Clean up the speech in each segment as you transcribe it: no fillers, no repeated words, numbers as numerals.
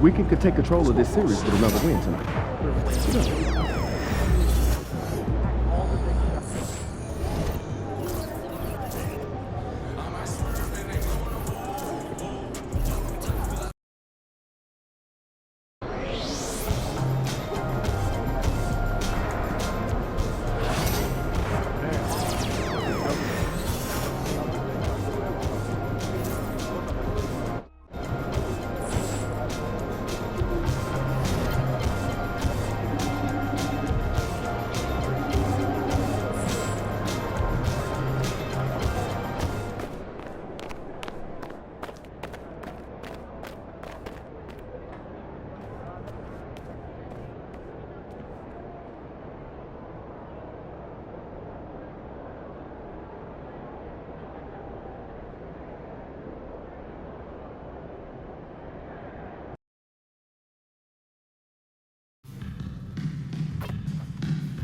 We can take control of this series with another win tonight.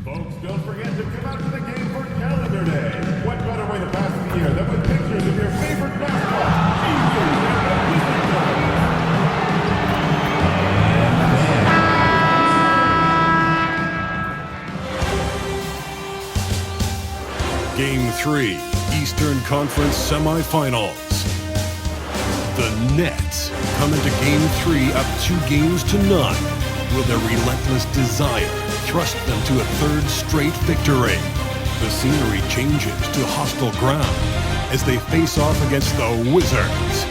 Folks, don't forget to come out to the game for Calendar Day. What better way to pass the year than with pictures of your favorite mascot, Jesus and the Game 3, Eastern Conference Semifinals. The Nets come into Game 3 up 2-0 with a relentless desire thrust them to a third straight victory. The scenery changes to hostile ground as they face off against the Wizards.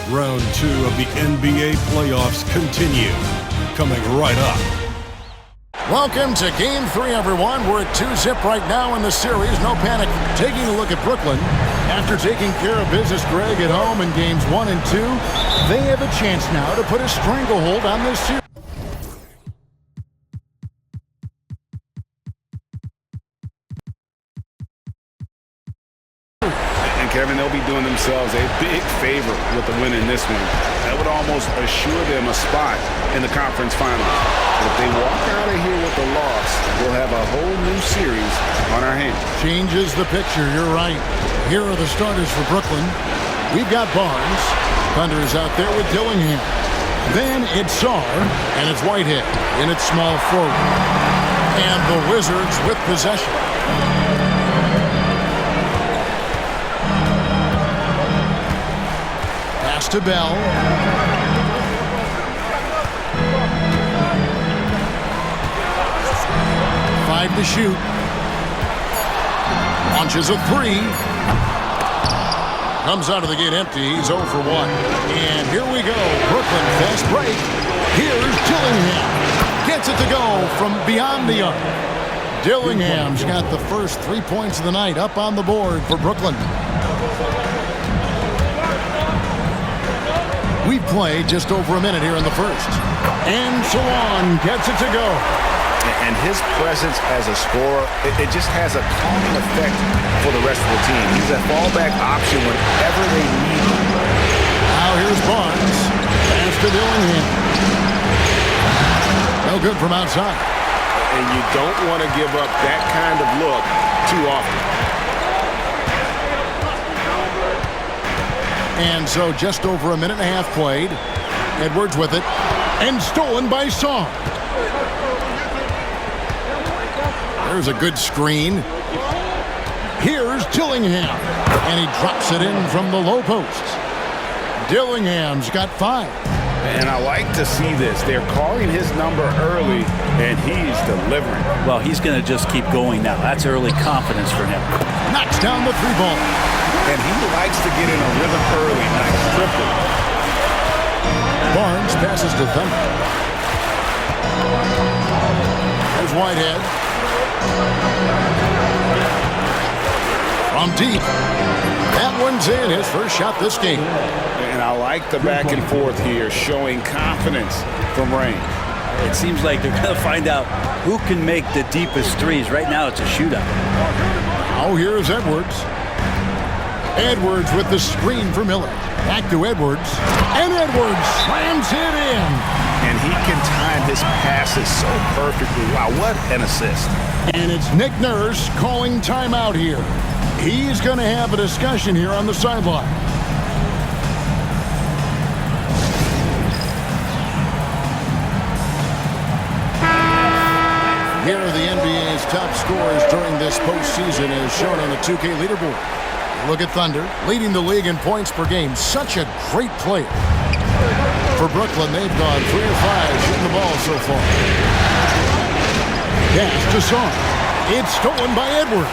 Round 2 of the NBA playoffs continue, coming right up. Welcome to Game 3, everyone. We're at 2-0 right now in the series. No panic. Taking a look at Brooklyn. After taking care of business, Greg, at home in Games 1 and 2, they have a chance now to put a stranglehold on this series. Kevin, they'll be doing themselves a big favor with the win in this one. That would almost assure them a spot in the conference finals. If they walk out of here with a loss, we'll have a whole new series on our hands. Changes the picture, you're right. Here are the starters for Brooklyn. We've got Barnes. Thunder is out there with Dillingham. Then it's Sarr, and it's Whitehead in its small forward. And the Wizards with possession. To Bell. 5 to shoot. Launches a 3. Comes out of the gate empty. He's 0 for 1. And here we go. Brooklyn fast break. Here's Dillingham. Gets it to go from beyond the arc. Dillingham's got the first 3 points of the night up on the board for Brooklyn. We've played just over a minute here in the first. And Salon gets it to go. And his presence as a scorer, it just has a calming effect for the rest of the team. He's a fallback option whenever they need him. Now here's Barnes. Pass to Dillingham. No good from outside. And you don't want to give up that kind of look too often. And so just over a minute and a half played. Edwards with it. And stolen by Sarr. There's a good screen. Here's Dillingham. And he drops it in from the low post. Dillingham's got 5. And I like to see this. They're calling his number early, and he's delivering. Well, he's going to just keep going now. That's early confidence for him. Knocks down the 3-ball. And he likes to get in a rhythm early. Nice triple. Barnes passes to Thunder. There's Whitehead. From deep. That one's in. His first shot this game. And I like the back and forth here, showing confidence from Rain. It seems like they're going to find out who can make the deepest threes. Right now, it's a shootout. Oh, here's Edwards. Edwards with the screen for Miller. Back to Edwards. And Edwards slams it in. And he can time his passes so perfectly. Wow, what an assist. And it's Nick Nurse calling timeout here. He's going to have a discussion here on the sideline. his top scores during this postseason as shown on the 2K leaderboard. Look at Thunder, leading the league in points per game. Such a great player. For Brooklyn, they've gone 3 of 5 shooting the ball so far. Pass to Sarr. It's stolen by Edwards.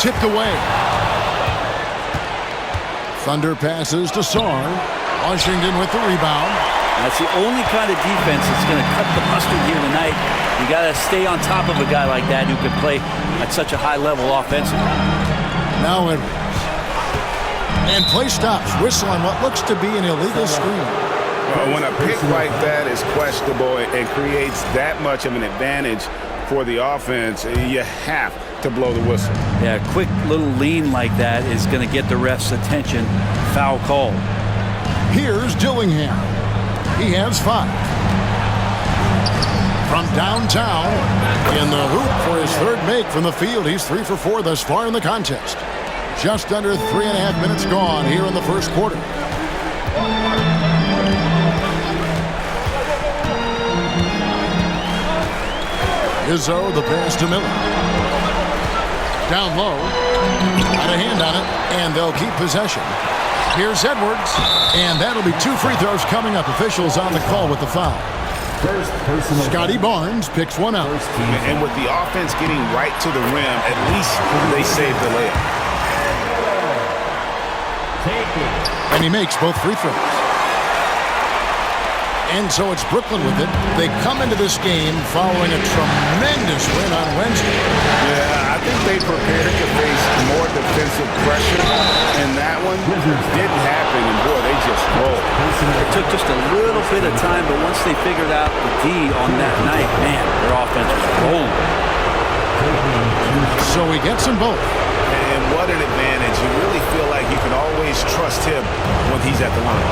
Tipped away. Thunder passes to Sarr. Washington with the rebound. That's the only kind of defense that's going to cut the mustard here tonight. You got to stay on top of a guy like that who can play at such a high level offensively. Now Edwards. And play stops. Whistle on what looks to be an illegal screen. When a pick like that is questionable and creates that much of an advantage for the offense, you have to blow the whistle. Yeah, a quick little lean like that is going to get the ref's attention. Foul call. Here's Dillingham. He has 5. From downtown, in the hoop for his third make from the field. He's 3 for 4 thus far in the contest. Just under 3.5 minutes gone here in the first quarter. Izzo, the pass to Miller. Down low. Got a hand on it, and they'll keep possession. Here's Edwards, and that'll be 2 free throws coming up. Officials on the call with the foul. Scotty Barnes picks one out. And with the offense getting right to the rim, at least they saved the layup. And he makes both free throws. And so it's Brooklyn with it. They come into this game following a tremendous win on Wednesday. Yeah, I think they prepared to face more defensive pressure, and that one didn't happen, and boy, they just rolled. It took just a little bit of time, but once they figured out the D on that night, man, their offense was rolling. So he gets them both. And what an advantage. You really feel like you can always trust him when he's at the line.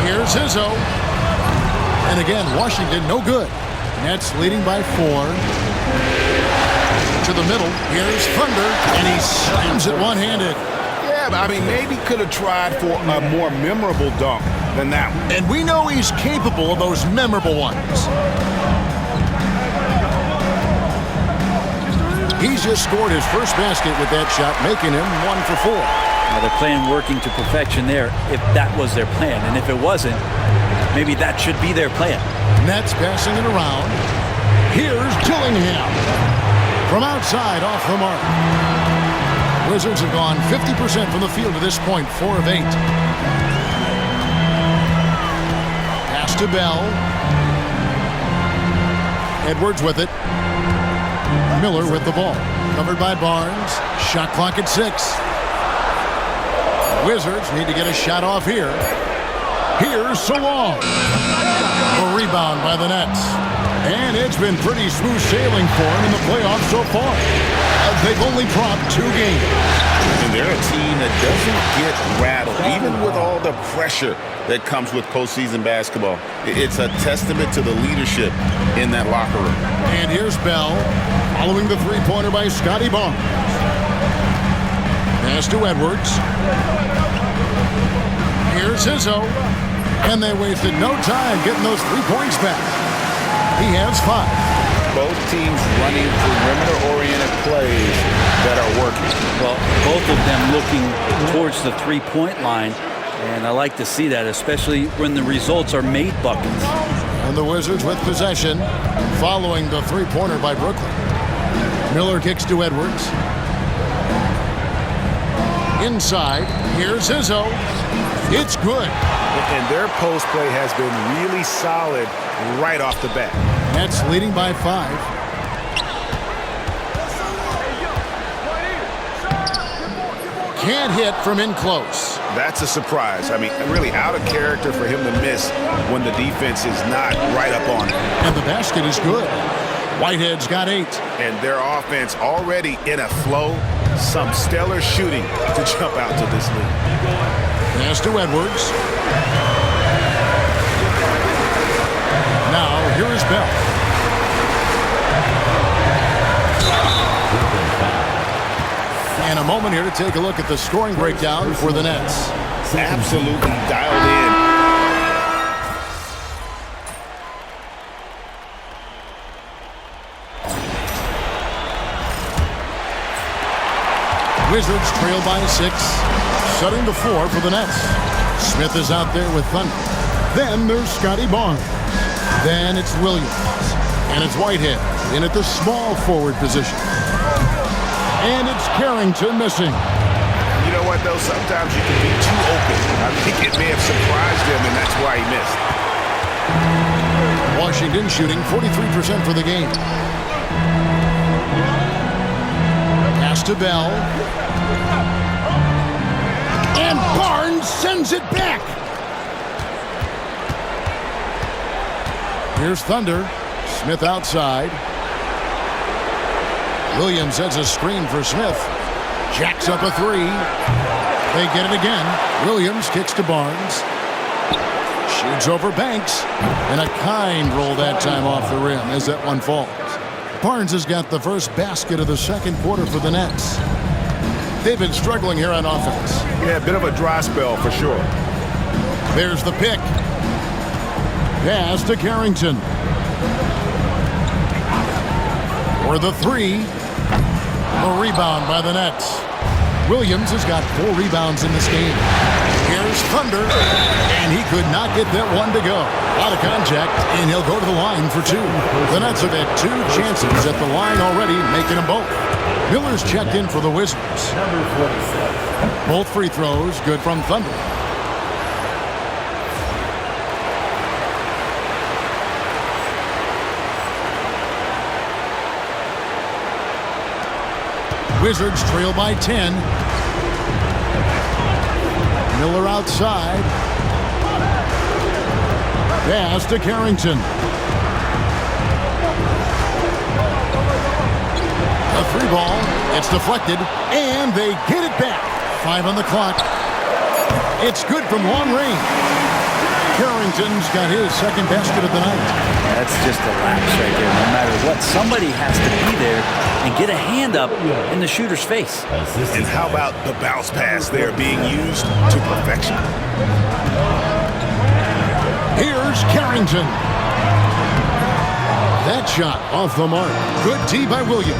Here's Izzo. And again, Washington no good. Nets leading by 4. To the middle. Here's Thunder. And he slams it one-handed. Yeah, but I mean, maybe could have tried for a more memorable dunk than that one. And we know he's capable of those memorable ones. He's just scored his first basket with that shot, making him 1 for 4. Now they're playing working to perfection there if that was their plan. And if it wasn't, maybe that should be their plan. Nets passing it around. Here's Dillingham. From outside, off the mark. Wizards have gone 50% from the field to this point, 4 of 8. Pass to Bell. Edwards with it. Miller with the ball. Covered by Barnes. Shot clock at 6. Wizards need to get a shot off here. Here's Salong. A rebound by the Nets. And it's been pretty smooth sailing for him in the playoffs so far. They've only dropped 2 games. And they're a team that doesn't get rattled, even with all the pressure that comes with postseason basketball. It's a testament to the leadership in that locker room. And here's Bell, following the three-pointer by Scotty Barnes. Pass to Edwards. Here's Izzo. And they wasted no time getting those 3 points back. He has 5. Both teams running perimeter-oriented plays that are working. Well, both of them looking towards the three-point line. And I like to see that, especially when the results are made buckets. And the Wizards with possession, following the three-pointer by Brooklyn. Miller kicks to Edwards. Inside, here's Izzo. It's good. And their post play has been really solid right off the bat. Nets leading by 5. Can't hit from in close. That's a surprise. I mean, really out of character for him to miss when the defense is not right up on it. And the basket is good. Whitehead's got 8. And their offense already in a flow. Some stellar shooting to jump out to this lead. Pass to Edwards. Now, here is Bell. And a moment here to take a look at the scoring breakdown for the Nets. Absolutely dialed in. Wizards trail by 6, setting the floor for the Nets. Smith is out there with Thunder. Then there's Scotty Barnes. Then it's Williams. And it's Whitehead in at the small forward position. And it's Carrington missing. You know what, though? Sometimes you can be too open. I think it may have surprised him, and that's why he missed. Washington shooting 43% for the game. Pass to Bell. And Barnes sends it back. Here's Thunder. Smith outside. Williams sets a screen for Smith. Jacks up a three. They get it again. Williams kicks to Barnes. Shoots over Banks. And a kind roll that time off the rim as that one falls. Barnes has got the first basket of the second quarter for the Nets. They've been struggling here on offense. Yeah, a bit of a dry spell for sure. There's the pick. Pass to Carrington. For the three. A rebound by the Nets. Williams has got 4 rebounds in this game. Here's Thunder. And he could not get that one to go. Out of contact, and he'll go to the line for 2. The Nets have had 2 chances at the line already, making them both. Miller's checked in for the Wizards. Both free throws good from Thunder. Wizards trail by 10. Miller outside. Pass to Carrington. A 3 ball. It's deflected, and they get it back. 5 on the clock. It's good from long range. Carrington's got his second basket of the night. That's just a lapse right there. No matter what, somebody has to be there and get a hand up in the shooter's face. And how about the bounce pass there being used to perfection? Here's Carrington. That shot off the mark. Good D by Williams.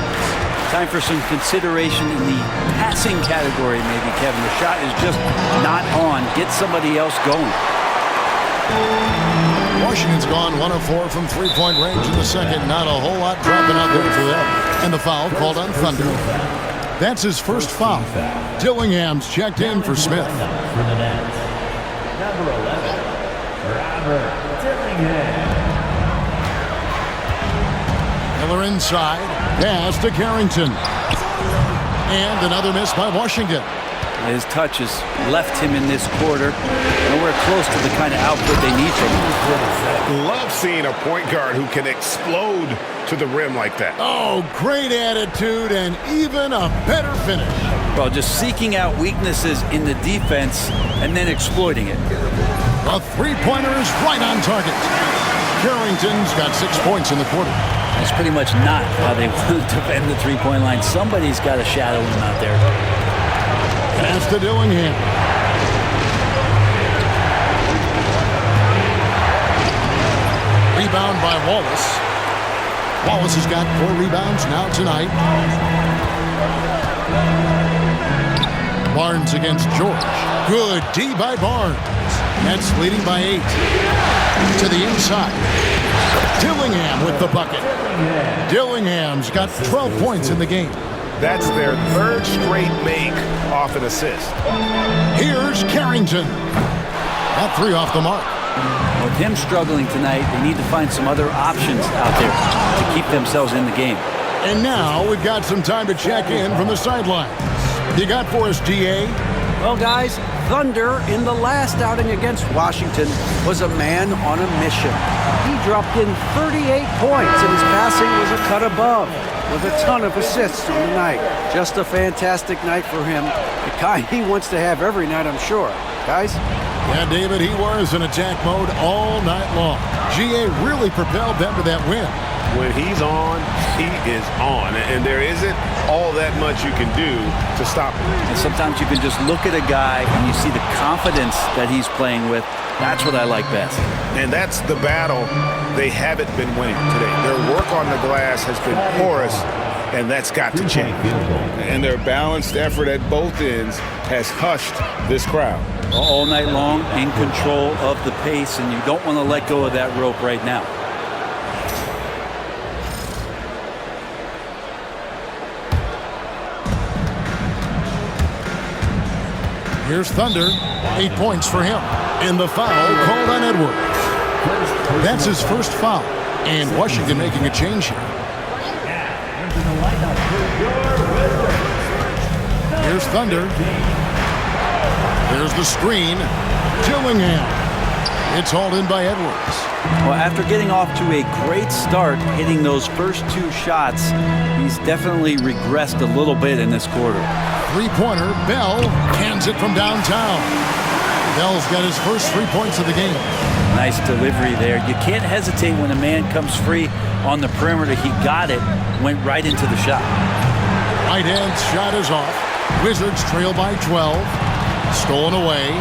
Time for some consideration in the passing category, maybe, Kevin. The shot is just not on. Get somebody else going. Washington's gone 1 of 4 from three-point range in the second. Not a whole lot dropping out there for them. And the foul called on Thunder. That's his first foul. Dillingham's checked in for Smith. Number 11, Robert Dillingham. Miller inside. Pass to Carrington. And another miss by Washington. His touch has left him in this quarter. Nowhere close to the kind of output they need from him. Love seeing a point guard who can explode to the rim like that. Oh, great attitude and even a better finish. Well, just seeking out weaknesses in the defense and then exploiting it. A three-pointer is right on target. Carrington's got 6 points in the quarter. That's pretty much not how they want to defend the three-point line. Somebody's got to shadow him out there. Pass to Dillingham. Rebound by Wallace. Wallace has got 4 rebounds now tonight. Barnes against George. Good D by Barnes. Nets leading by 8. To the inside. Dillingham with the bucket. Dillingham's got 12 points in the game. That's their 3rd straight make off an assist. Here's Carrington. That 3 off the mark. With him struggling tonight, they need to find some other options out there to keep themselves in the game. And now we've got some time to check in from the sidelines. You got for us, DA? Well, guys, Thunder in the last outing against Washington was a man on a mission. He dropped in 38 points, and his passing was a cut above, with a ton of assists on the night. Just a fantastic night for him. The kind he wants to have every night, I'm sure. Guys? Yeah, David, he was in attack mode all night long. GA really propelled them to that win. When he's on, he is on. And there isn't all that much you can do to stop him. And sometimes you can just look at a guy and you see the confidence that he's playing with. That's what I like best. And that's the battle they haven't been winning today. Their work on the glass has been porous, and that's got to change. And their balanced effort at both ends has hushed this crowd. All night long, in control of the pace, and you don't want to let go of that rope right now. Here's Thunder. 8 points for him. And the foul called on Edwards. That's his first foul. And Washington making a change here. Here's Thunder. There's the screen. Dillingham. It's hauled in by Edwards. Well, after getting off to a great start, hitting those first 2 shots, he's definitely regressed a little bit in this quarter. Three-pointer. Bell cans it from downtown. Bell's got his first 3 points of the game. Nice delivery there. You can't hesitate when a man comes free on the perimeter. He got it, went right into the shot. Right hand shot is off. Wizards trail by 12. Stolen away.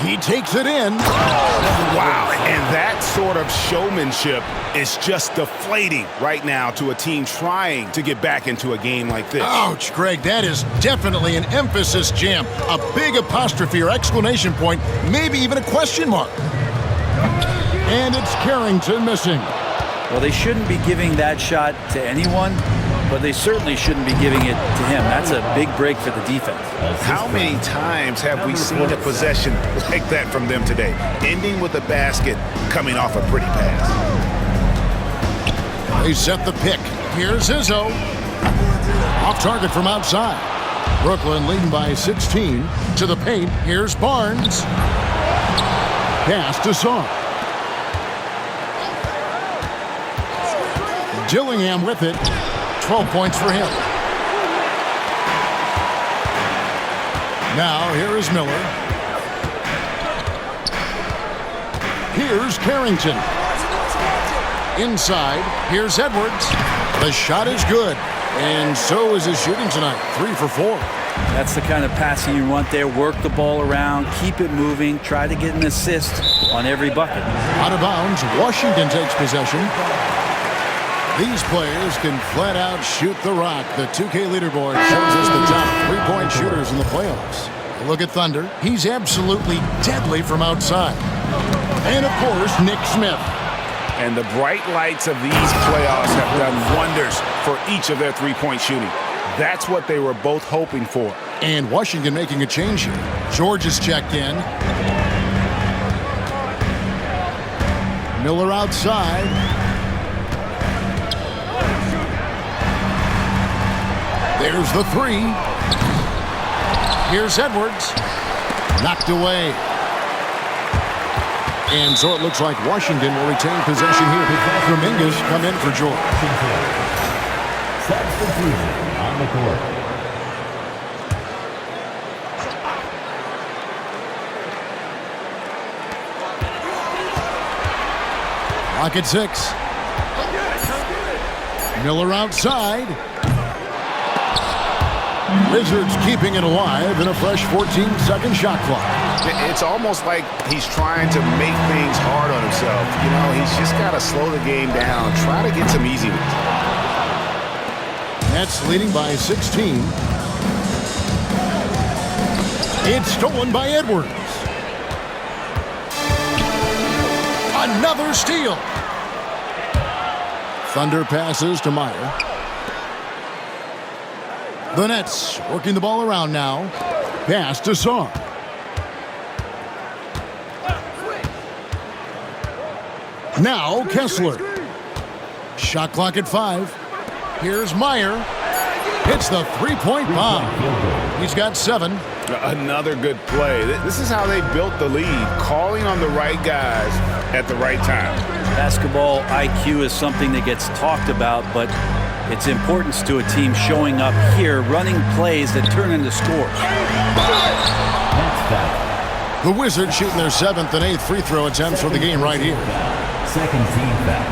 He takes it in. Wow, and that sort of showmanship is just deflating right now to a team trying to get back into a game like this. Ouch, Greg, that is definitely an emphasis jam. A big apostrophe or exclamation point, maybe even a question mark. And it's Carrington missing. Well, they shouldn't be giving that shot to anyone, but they certainly shouldn't be giving it to him. That's a big break for the defense. How many times have we seen a possession like that from them today, ending with a basket coming off a pretty pass? They set the pick. Here's Izzo. Off target from outside. Brooklyn leading by 16. To the paint. Here's Barnes. Pass to Saw. Dillingham with it. 12 points for him. Now here is Miller. Here's Carrington. Inside, here's Edwards. The shot is good, and so is his shooting tonight. 3 for 4. That's the kind of passing you want there. Work the ball around, keep it moving, try to get an assist on every bucket. Out of bounds, Washington takes possession. These players can flat out shoot the rock. The 2K leaderboard shows us the top 3-point shooters in the playoffs. Look at Thunder. He's absolutely deadly from outside. And, of course, Nick Smith. And the bright lights of these playoffs have done wonders for each of their 3-point shooting. That's what they were both hoping for. And Washington making a change here. George is checked in. Miller outside. There's the 3. Here's Edwards. Knocked away. And so it looks like Washington will retain possession here. Dominguez come in for George. Substitution on the court. Clock at 6. Miller outside. Wizards keeping it alive in a fresh 14-second shot clock. It's almost like he's trying to make things hard on himself. You know, he's just got to slow the game down, try to get some easy ones. Nets leading by 16. It's stolen by Edwards. Another steal. Thunder passes to Meyer. The Nets working the ball around now. Pass to Saw. Now Kessler. Shot clock at 5. Here's Meyer. Hits the 3-point bomb. He's got 7. Another good play. This is how they built the lead, calling on the right guys at the right time. Basketball IQ is something that gets talked about, but its importance to a team showing up here, running plays that turn into scores. The Wizards shooting their 7th and 8th free throw attempts for the game right here. Second team foul.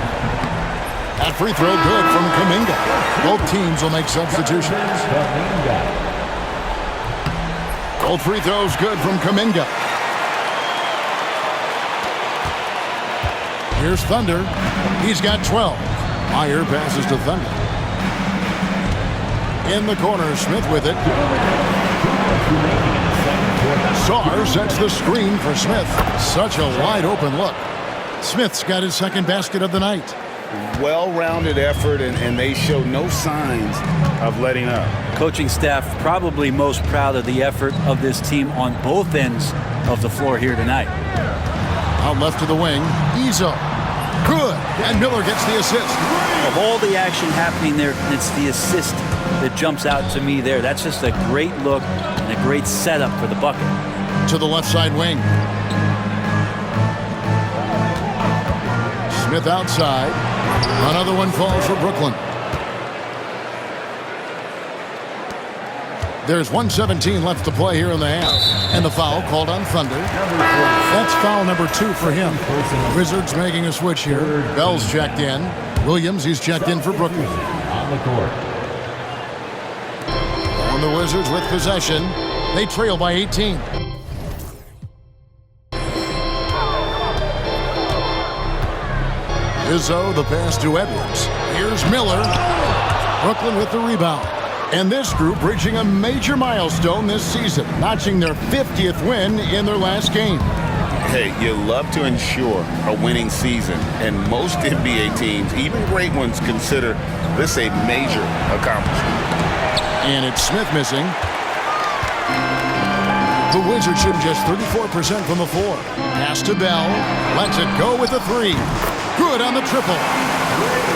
That free throw good from Kuminga. Both teams will make substitutions. Both free throws good from Kuminga. Here's Thunder. He's got 12. Meyer passes to Thunder. in the corner. Smith with it. Sarr sets the screen for Smith. Such a wide open look. Smith's got his second basket of the night. Well-rounded effort, and they show no signs of letting up. Coaching staff probably most proud of the effort of this team on both ends of the floor here tonight. Out left to the wing, Izzo. Good, and Miller gets the assist. Of all the action happening there, it's the assist that jumps out to me there. That's just a great look and a great setup for the bucket. To the left side wing. Smith outside. Another one falls for Brooklyn. There's 1:17 left to play here in the half. And the foul called on Thunder. That's foul number 2 for him. Wizards making a switch here. Bell's checked in. Williams, he's checked in for Brooklyn. On the court. And the Wizards with possession. They trail by 18. Izzo, the pass to Edwards. Here's Miller. Brooklyn with the rebound. And this group reaching a major milestone this season, notching their 50th win in their last game. Hey, you love to ensure a winning season, and most NBA teams, even great ones, consider this a major accomplishment. And it's Smith missing. The Wizards shooting just 34% from the floor. Pass to Bell. Lets it go with a 3. Good on the triple.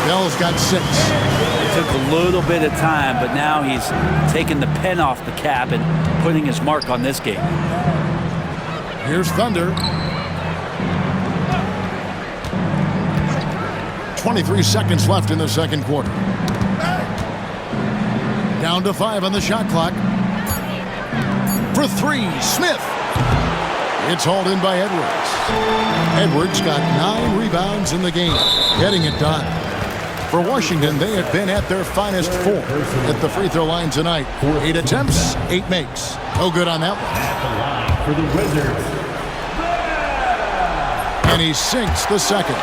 Bell's got 6. It took a little bit of time, but now he's taking the pen off the cap and putting his mark on this game. Here's Thunder. 23 seconds left in the second quarter. Down to 5 on the shot clock. For 3, Smith. It's hauled in by Edwards. Edwards got 9 rebounds in the game, getting it done. For Washington, they have been at their finest 4 at the free throw line tonight. 8 attempts, 8 makes. No good on that one. At the line for the Wizards. And he sinks the second.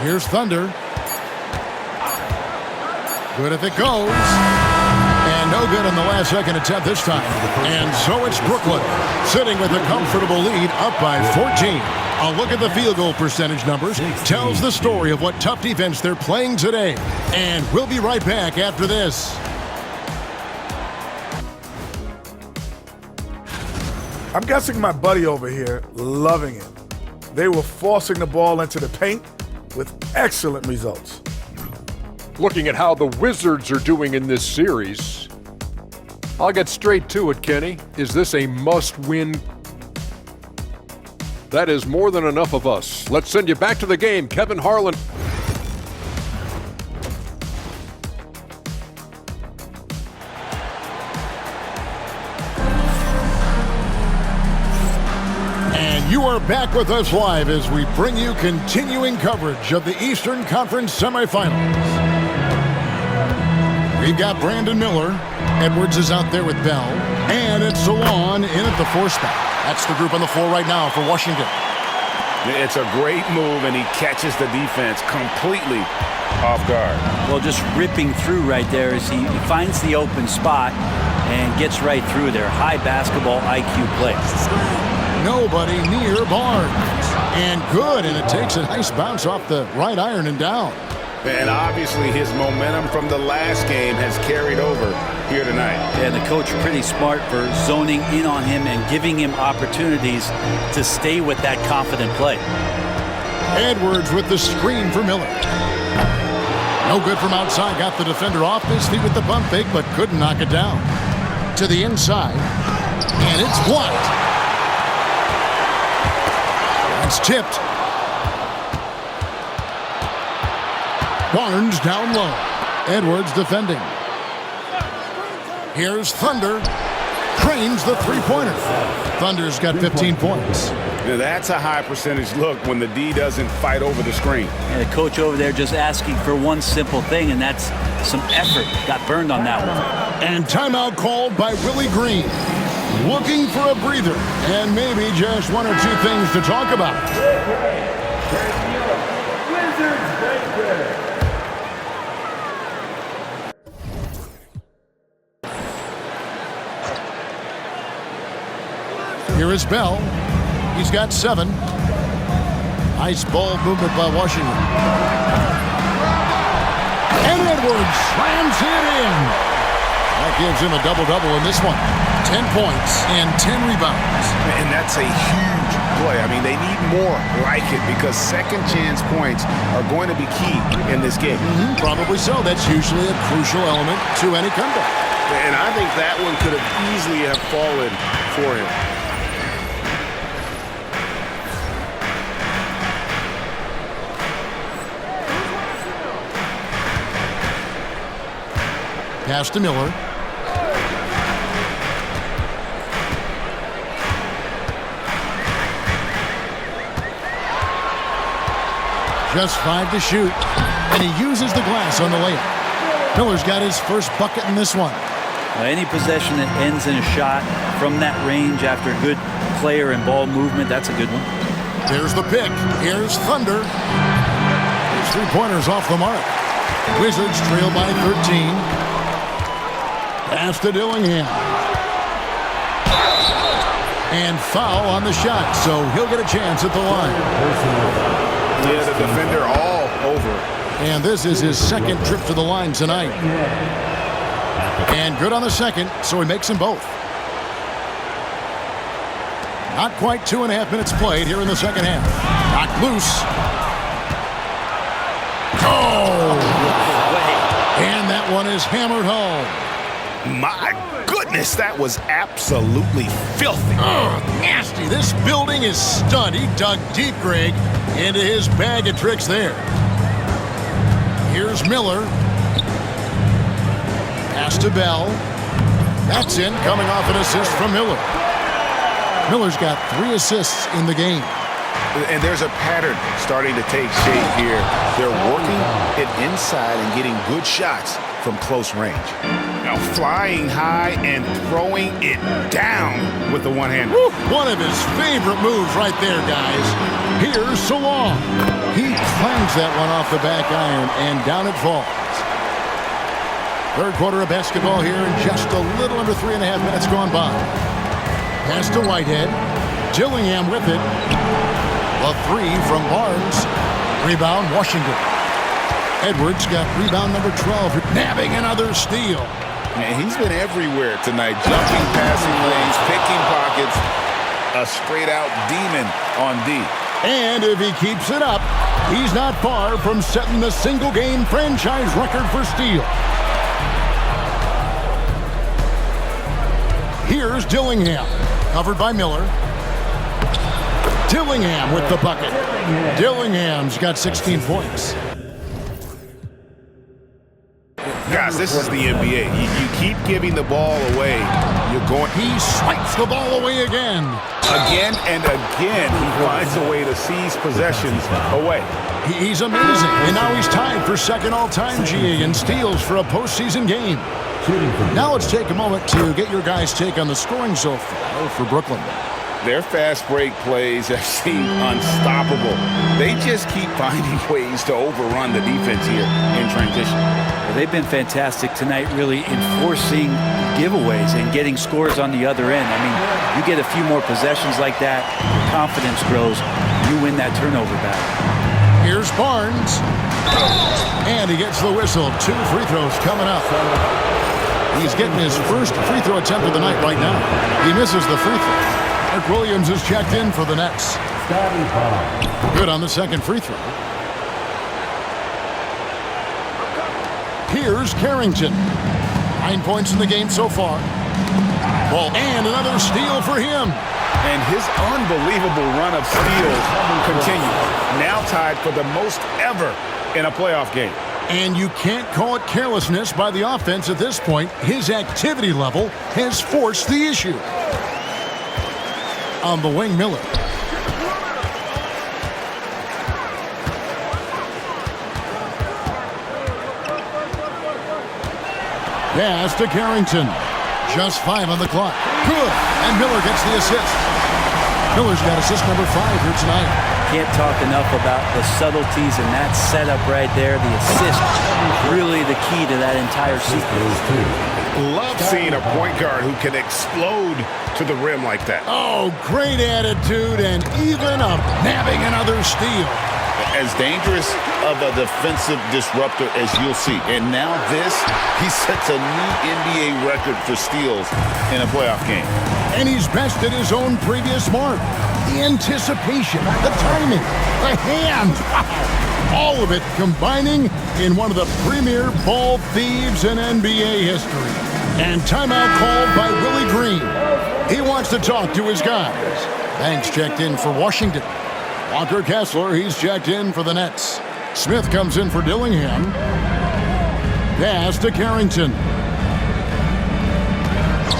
Here's Thunder. Good if it goes. And no good on the last second attempt this time. And so it's Brooklyn sitting with a comfortable lead up by 14. A look at the field goal percentage numbers tells the story of what tough defense they're playing today. And we'll be right back after this. I'm guessing my buddy over here loving it. They were forcing the ball into the paint with excellent results. Looking at how the Wizards are doing in this series, I'll get straight to it, Kenny. Is this a must-win? That is more than enough of us. Let's send you back to the game, Kevin Harlan. And you are back with us live as we bring you continuing coverage of the Eastern Conference semifinals. We've got Brandon Miller. Edwards is out there with Bell. And it's Salon in at the 4 spot. That's the group on the floor right now for Washington. It's a great move, and he catches the defense completely off guard. Well, just ripping through right there as he finds the open spot and gets right through there. High basketball IQ play. Nobody near Barnes. And good, and it takes a nice bounce off the right iron and down. And obviously his momentum from the last game has carried over here tonight. And the coach pretty smart for zoning in on him and giving him opportunities to stay with that confident play. Edwards with the screen for Miller. No good from outside. Got the defender off his feet with the bump fake, but couldn't knock it down. To the inside. And it's blocked. It's tipped. Barnes down low. Edwards defending. Here's Thunder. Cranes the three-pointer. Thunder's got 15 points. Now that's a high percentage look when the D doesn't fight over the screen. And the coach over there just asking for one simple thing, and that's some effort. Got burned on that one. And timeout called by Willie Green. Looking for a breather and maybe just 1 or 2 things to talk about. Wizards Baker. Here is Bell. He's got 7. Nice ball movement by Washington. And Edwards slams it in. That gives him a double-double in this one. 10 points and 10 rebounds. And that's a huge play. I mean, they need more like it because second chance points are going to be key in this game. Probably so. That's usually a crucial element to any comeback. And I think that one could have easily have fallen for him. Pass to Miller. Just 5 to shoot, and he uses the glass on the layup. Miller's got his first bucket in this one. Any possession that ends in a shot from that range after good player and ball movement, that's a good one. There's the pick. Here's Thunder. His 3-pointers off the mark. Wizards trail by 13. Pass to Dillingham. And foul on the shot, so he'll get a chance at the line. Yeah, the defender all over. And this is his second trip to the line tonight. And good on the second, so he makes them both. Not quite 2.5 minutes played here in the second half. Knocked loose. Oh! And that one is hammered home. My goodness, that was absolutely filthy. Nasty. This building is stunned. He dug deep, Greg, into his bag of tricks there. Here's Miller. Pass to Bell. That's in, coming off an assist from Miller. Miller's got 3 assists in the game. And there's a pattern starting to take shape here. They're working it inside and getting good shots from close range. Now flying high and throwing it down with the one hand. One of his favorite moves right there, guys. Here's Salon. He clangs that one off the back iron, and down it falls. Third quarter of basketball here, and just a little under 3.5 minutes gone by. Pass to Whitehead. Dillingham with it. A 3 from Barnes. Rebound, Washington. Edwards got rebound number 12, nabbing another steal. Man, he's been everywhere tonight. Jumping, passing lanes, picking pockets. A straight-out demon on D. And if he keeps it up, he's not far from setting the single-game franchise record for steal. Here's Dillingham, covered by Miller. Dillingham with the bucket. Dillingham's got 16 points. Guys, this is the NBA. You keep giving the ball away. You're going. He swipes the ball away again. Again and again, he finds a way to seize possessions away. He's amazing. And now he's tied for second all-time, GA, in steals for a postseason game. Now let's take a moment to get your guys' take on the scoring so far for Brooklyn. Their fast break plays have seemed unstoppable. They just keep finding ways to overrun the defense here in transition. Well, they've been fantastic tonight, really enforcing giveaways and getting scores on the other end. I mean, you get a few more possessions like that, your confidence grows, you win that turnover battle. Here's Barnes. And he gets the whistle. 2 free throws coming up. He's getting his first free throw attempt of the night right now. He misses the free throw. Mark Williams is checked in for the Nets. Good on the second free throw. Here's Carrington. 9 points in the game so far. Ball and another steal for him. And his unbelievable run of steals continues. Now tied for the most ever in a playoff game. And you can't call it carelessness by the offense at this point. His activity level has forced the issue. On the wing, Miller. Pass to Carrington. Just 5 on the clock. Good. And Miller gets the assist. Miller's got assist number 5 here tonight. Can't talk enough about the subtleties in that setup right there. The assist, really the key to that entire sequence. Love seeing a point guard who can explode to the rim like that. Oh, great attitude and even up nabbing another steal. As dangerous of a defensive disruptor as you'll see. And now this, he sets a new NBA record for steals in a playoff game. And he's bested his own previous mark. The anticipation, the timing, the hands. All of it combining in one of the premier ball thieves in NBA history. And timeout called by Willie Green. He wants to talk to his guys. Banks checked in for Washington. Walker Kessler, he's checked in for the Nets. Smith comes in for Dillingham. Pass to Carrington.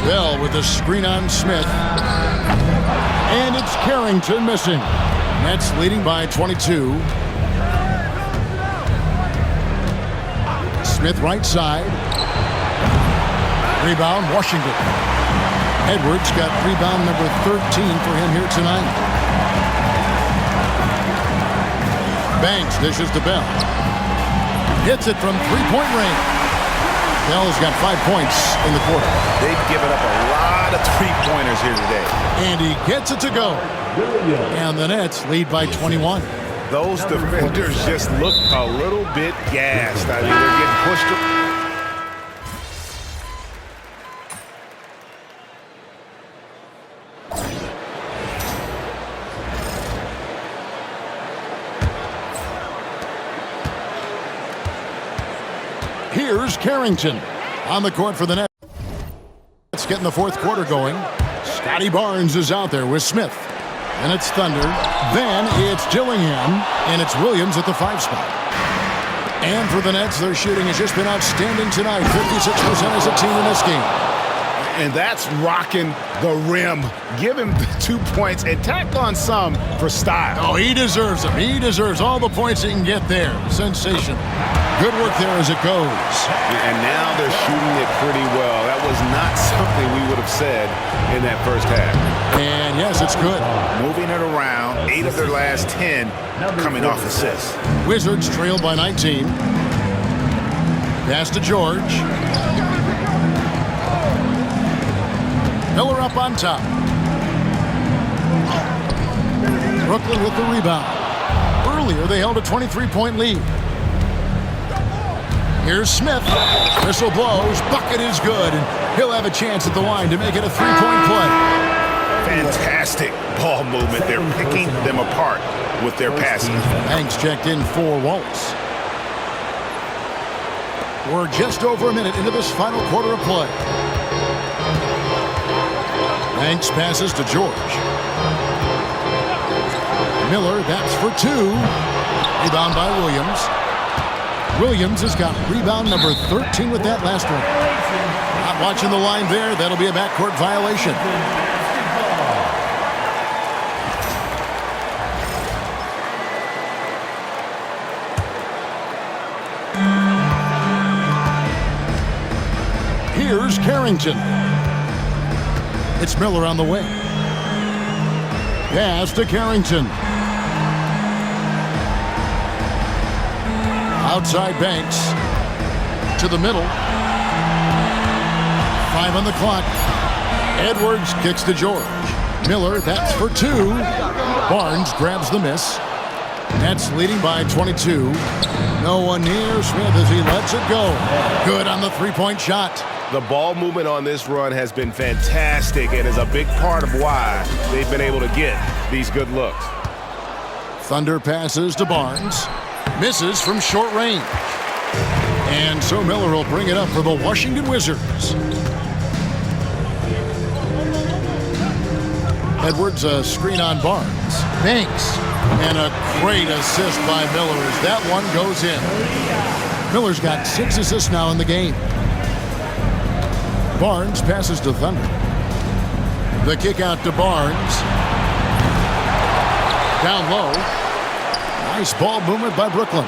Bell with the screen on Smith. And it's Carrington missing. Nets leading by 22. Smith right side. Rebound, Washington. Edwards got rebound number 13 for him here tonight. Banks dishes to Bell. Hits it from three-point range. Bell's got 5 points in the quarter. They've given up a lot of three-pointers here today. And he gets it to go. And the Nets lead by 21. Those defenders just look a little bit gassed. I mean, they're getting pushed. Here's Carrington on the court for the Nets. Let's get in the fourth quarter going. Scotty Barnes is out there with Smith. And it's Thunder. Then it's Dillingham. And it's Williams at the 5 spot. And for the Nets, their shooting has just been outstanding tonight. 56% as a team in this game. And that's rocking the rim. Give him the 2 points and tack on some for style. Oh, he deserves them. He deserves all the points he can get there. Sensation. Good work there as it goes. And now they're shooting it pretty well. That was not something we would have said in that first half. And yes, it's good. Moving it around, 8 of their last 10 coming off assists. Wizards trail by 19. Pass to George. Miller up on top. Brooklyn with the rebound. Earlier, they held a 23-point lead. Here's Smith. Whistle blows. Bucket is good. And he'll have a chance at the line to make it a 3-point play. Fantastic ball movement. They're picking them apart with their passing. Banks checked in for Wallace. We're just over a minute into this final quarter of play. Banks passes to George. Miller, that's for 2. Rebound by Williams. Williams has got rebound number 13 with that last one. Not watching the line there. That'll be a backcourt violation. Here's Carrington. It's Miller on the way. Pass to Carrington. Outside Banks. To the middle. 5 on the clock. Edwards kicks to George. Miller, that's for 2. Barnes grabs the miss. Nets leading by 22. No one near Smith as he lets it go. Good on the 3-point shot. The ball movement on this run has been fantastic and is a big part of why they've been able to get these good looks. Thunder passes to Barnes. Misses from short range. And so Miller will bring it up for the Washington Wizards. Edwards, a screen on Barnes. Banks. And a great assist by Miller as that one goes in. Miller's got 6 assists now in the game. Barnes passes to Thunder. The kick out to Barnes. Down low. Nice ball movement by Brooklyn.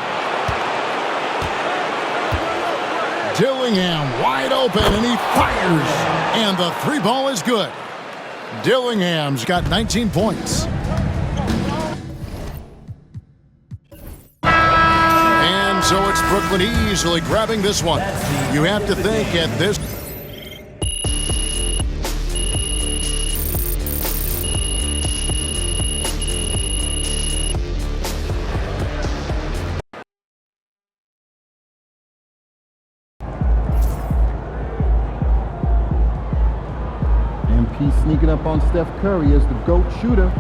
Dillingham wide open and he fires. And the 3 ball is good. Dillingham's got 19 points. And so it's Brooklyn easily grabbing this one. You have to think at this. MP sneaking up on Steph Curry as the GOAT shooter.